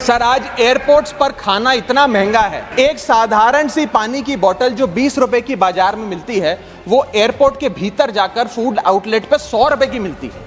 Sir, आज airports पर खाना इतना महंगा है। एक साधारण सी पानी की बोतल जो 20 रुपए की बाजार में मिलती है, वो एयरपोर्ट के भीतर जाकर फूड आउटलेट पे 100 रुपए की मिलती है।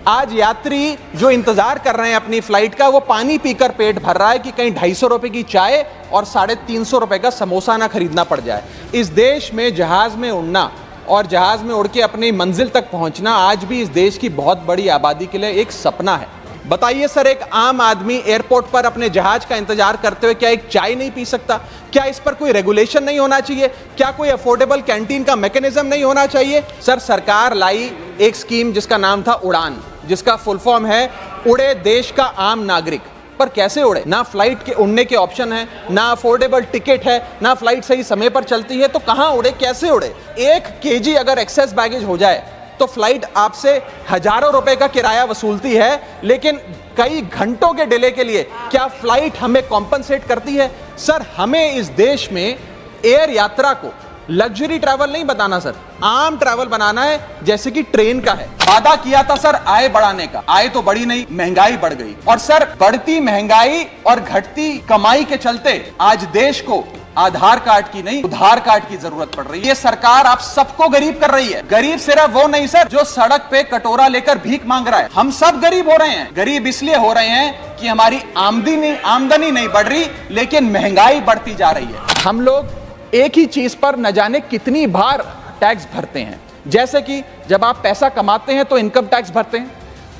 आज यात्री जो इंतजार कर रहे हैं अपनी फ्लाइट का, वो पानी पीकर पेट भर रहा है कि कहीं 250 रुपए की चाय और 350 रुपए का समोसा ना खरीदना पड़ जाए। इस देश में जहाज में उड़ना और जहाज में उड़ के अपनी मंजिल तक पहुंचना आज भी इस देश की बहुत बड़ी आबादी के लिए एक सपना है। बताइए सर, एक आम आदमी एयरपोर्ट पर अपने जहाज का इंतजार करते हुए क्या एक चाय नहीं पी सकता? क्या इस पर कोई रेगुलेशन नहीं होना चाहिए? क्या कोई अफोर्डेबल कैंटीन का मैकेनिज्म नहीं होना चाहिए? सर, सरकार लाई एक स्कीम जिसका नाम था उड़ान, जिसका फुल फॉर्म है उड़े देश का आम नागरिक। पर कैसे उड़े? ना फ्लाइट के उड़ने के ऑप्शन है, ना अफोर्डेबल टिकट है, ना फ्लाइट सही समय पर चलती है, तो कहां उड़े, कैसे उड़े? 1 केजी अगर एक्सेस बैगेज हो जाए तो फ्लाइट आपसे हजारों रुपए का किराया वसूलती है, लेकिन कई घंटों के डिले के लिए क्या फ्लाइट हमें कॉम्पनसेट करती है? सर, हमें इस देश में एयर यात्रा को लग्जरी ट्रैवल नहीं बताना सर, आम ट्रैवल बनाना है, जैसे कि ट्रेन का है। वादा किया था सर आय बढ़ाने का, आय तो बढ़ी नहीं, महंगाई बढ़ गई। और सर, बढ़ती महंगाई और घटती कमाई के चलते आज देश को आधार कार्ड की नहीं, उधार कार्ड की जरूरत पड़ रही है। ये सरकार आप सबको गरीब कर रही है। गरीब सिर्फ वो नहीं सर जो सड़क पे कटोरा लेकर भीख मांग रहा है, हम सब गरीब हो रहे हैं। गरीब इसलिए हो रहे हैं कि हमारी आमदनी नहीं बढ़ रही, लेकिन महंगाई बढ़ती जा रही है। हम लोग एक ही चीज पर न जाने कितनी बार टैक्स भरते हैं। जैसे कि जब आप पैसा कमाते हैं तो इनकम टैक्स भरते हैं,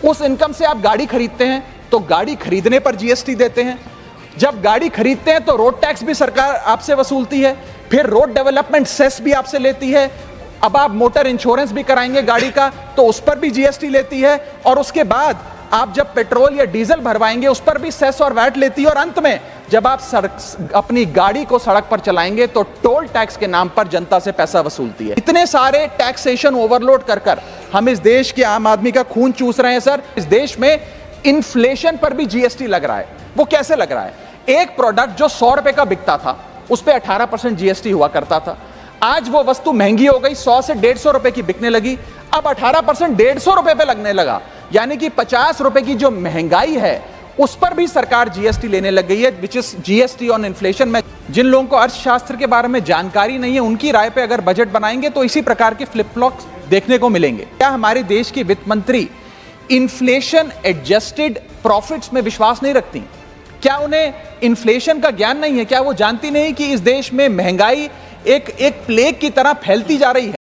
उस इनकम से आप गाड़ी खरीदते हैं तो गाड़ी खरीदने पर जीएसटी देते हैं, जब गाड़ी खरीदते हैं तो रोड टैक्स भी सरकार आपसे वसूलती है, फिर रोड डेवलपमेंट सेस भी आपसे लेती है। अब आप मोटर इंश्योरेंस भी कराएंगे गाड़ी का तो उस पर भी जीएसटी लेती है, और उसके बाद आप जब पेट्रोल या डीजल भरवाएंगे उस पर भी सेस और वैट लेती है, और अंत में जब आप अपनी गाड़ी को सड़क पर चलाएंगे तो टोल टैक्स के नाम पर जनता से पैसा वसूलती है। इतने सारे टैक्सेशन ओवरलोड कर हम इस देश के आम आदमी का खून चूस रहे हैं सर। इस देश में इन्फ्लेशन पर भी जीएसटी लग रहा है। वो कैसे लग रहा है? एक प्रोडक्ट जो 100 रुपए का बिकता था उस पे 18% जीएसटी हुआ करता था। आज वो वस्तु महंगी हो गई, 100 से 150 रुपए की बिकने लगी, अब 18% 150 रुपए पे लगने लगा। यानी कि 50 रुपए की जो महंगाई है उस पर भी सरकार जीएसटी लेने लग गई है, which is GST on inflation. में जिन लोगों को अर्थशास्त्र के बारे में जानकारी नहीं है, उनकी राय पे अगर बजट बनाएंगे तो इसी प्रकार के फ्लिप फ्लॉप्स देखने को मिलेंगे। क्या हमारे देश की वित्त मंत्री इन्फ्लेशन एडजस्टेड प्रॉफिट्स में विश्वास नहीं रखती? क्या उन्हें इन्फ्लेशन का ज्ञान नहीं है? क्या वो जानती नहीं कि इस देश में महंगाई एक प्लेग की तरह फैलती जा रही है?